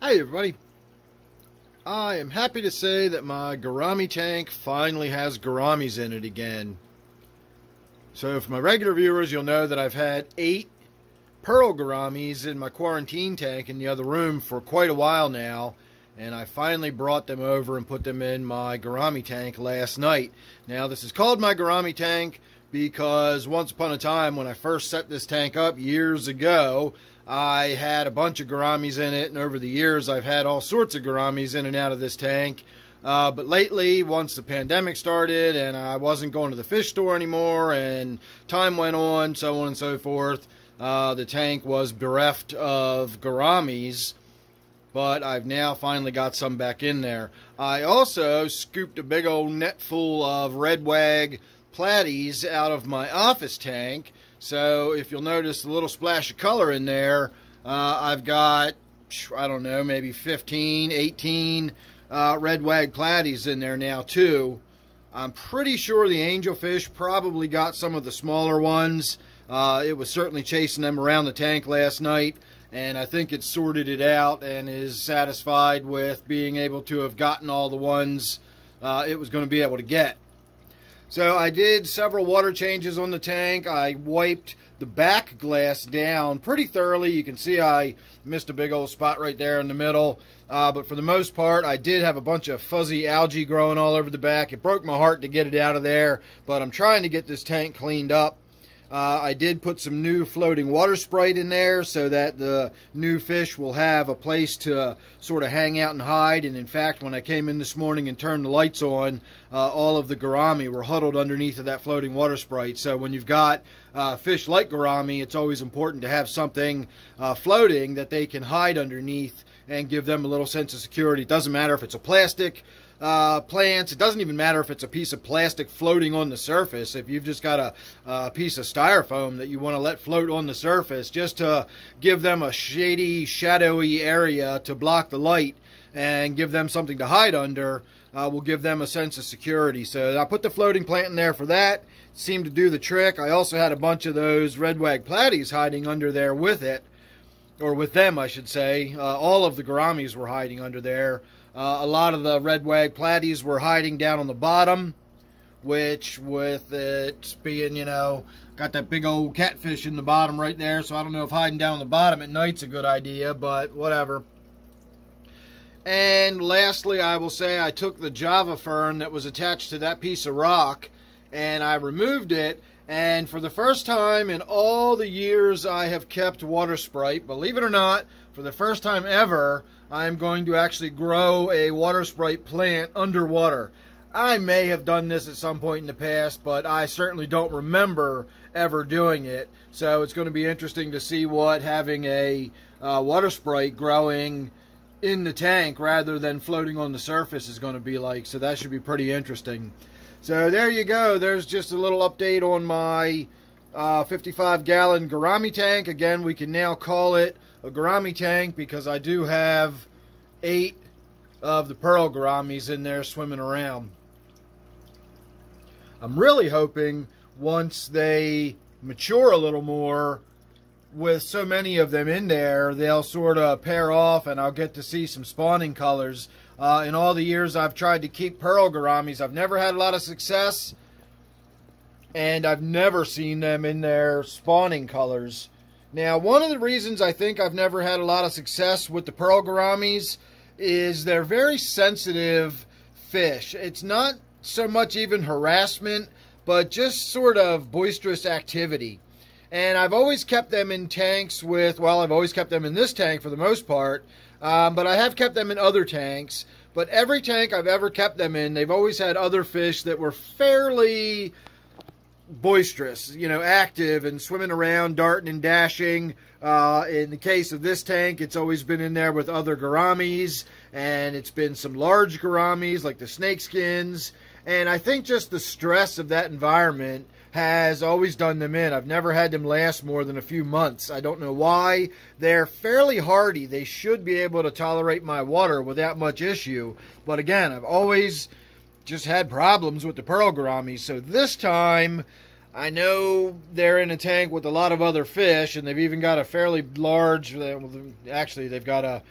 Hi everybody. I am happy to say that my Gourami tank finally has gouramis in it again. So for my regular viewers, you'll know that I've had 8 pearl gouramis in my quarantine tank in the other room for quite a while now, and I finally brought them over and put them in my gourami tank last night. Now this is called my gourami tank because once upon a time when I first set this tank up years ago, I had a bunch of gouramis in it, and over the years I've had all sorts of gouramis in and out of this tank. But lately, once the pandemic started and I wasn't going to the fish store anymore and time went on, so on and so forth, the tank was bereft of gouramis, but I've now finally got some back in there. I also scooped a big old net full of Red Wag Platies out of my office tank. So if you'll notice the little splash of color in there, I've got, I don't know, maybe 15, 18 Red Wag Platies in there now too. I'm pretty sure the angelfish probably got some of the smaller ones. It was certainly chasing them around the tank last night, and I think it sorted it out and is satisfied with being able to have gotten all the ones it was going to be able to get. So I did several water changes on the tank. I wiped the back glass down pretty thoroughly. You can see I missed a big old spot right there in the middle. But for the most part, I did have a bunch of fuzzy algae growing all over the back. It broke my heart to get it out of there, but I'm trying to get this tank cleaned up. I did put some new floating water Sprite in there so that the new fish will have a place to sort of hang out and hide. And in fact, when I came in this morning and turned the lights on, all of the gourami were huddled underneath of that floating water Sprite. So when you've got fish like gourami, it's always important to have something floating that they can hide underneath and give them a little sense of security. It doesn't matter if it's a plastic plants. It doesn't even matter if it's a piece of plastic floating on the surface. If you've just got a piece of styrofoam that you want to let float on the surface, just to give them a shady, shadowy area to block the light and give them something to hide under, will give them a sense of security. So I put the floating plant in there for that. It seemed to do the trick. I also had a bunch of those Red Wag Platies hiding under there with it, or with them, I should say. All of the gouramis were hiding under there. A lot of the Red Wag Platies were hiding down on the bottom, which with it being, you know, got that big old catfish in the bottom right there, so I don't know if hiding down on the bottom at night's a good idea, but whatever. And lastly, I will say I took the Java fern that was attached to that piece of rock and I removed it, and for the first time in all the years I have kept water Sprite, believe it or not, for the first time ever, I'm going to actually grow a water Sprite plant underwater. I may have done this at some point in the past, but I certainly don't remember ever doing it. So it's going to be interesting to see what having a water Sprite growing in the tank rather than floating on the surface is going to be like. So that should be pretty interesting. So there you go. There's just a little update on my 55-gallon gourami tank. Again, we can now call it a gourami tank because I do have 8 of the pearl gouramis in there swimming around. I'm really hoping once they mature a little more, with so many of them in there, they'll sort of pair off and I'll get to see some spawning colors. In all the years I've tried to keep pearl gouramis, I've never had a lot of success, and I've never seen them in their spawning colors. Now, one of the reasons I think I've never had a lot of success with the pearl gouramis is they're very sensitive fish. It's not so much even harassment, but just sort of boisterous activity. And I've always kept them in tanks with, well, I've always kept them in this tank for the most part, but I have kept them in other tanks. But every tank I've ever kept them in, they've always had other fish that were fairly boisterous, you know, active and swimming around, darting and dashing. In the case of this tank, it's always been in there with other gouramis, and it's been some large gouramis like the snakeskins. And I think just the stress of that environment has always done them in. I've never had them last more than a few months. I don't know why. They're fairly hardy. They should be able to tolerate my water without much issue. But again, I've always just had problems with the pearl gourami. So this time, I know they're in a tank with a lot of other fish, and they've even got a fairly large, actually they've got a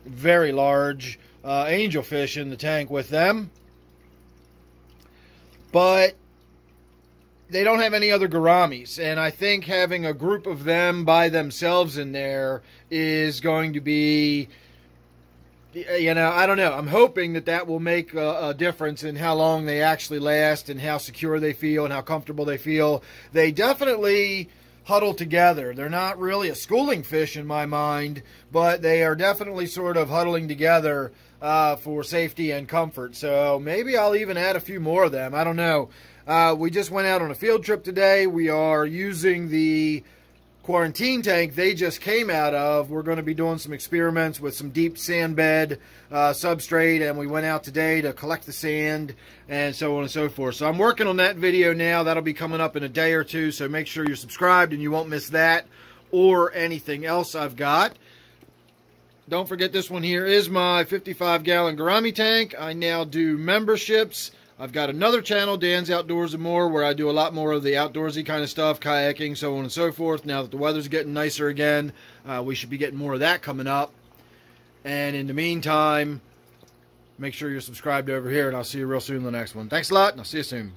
very large angelfish in the tank with them. But they don't have any other gouramis, and I think having a group of them by themselves in there is going to be, you know, I don't know. I'm hoping that that will make a difference in how long they actually last and how secure they feel and how comfortable they feel. They definitely huddle together. They're not really a schooling fish in my mind, but they are definitely sort of huddling together for safety and comfort. So maybe I'll even add a few more of them. I don't know. We just went out on a field trip today. We are using the quarantine tank they just came out of. We're going to be doing some experiments with some deep sand bed substrate, and we went out today to collect the sand and so on and so forth. So I'm working on that video now. That'll be coming up in a day or two, so make sure you're subscribed and you won't miss that or anything else I've got. Don't forget, this one here is my 55-gallon Gourami tank. I now do memberships. I've got another channel, Dan's Outdoors and More, where I do a lot more of the outdoorsy kind of stuff, kayaking, so on and so forth. Now that the weather's getting nicer again, we should be getting more of that coming up. And in the meantime, make sure you're subscribed over here, and I'll see you real soon in the next one. Thanks a lot, and I'll see you soon.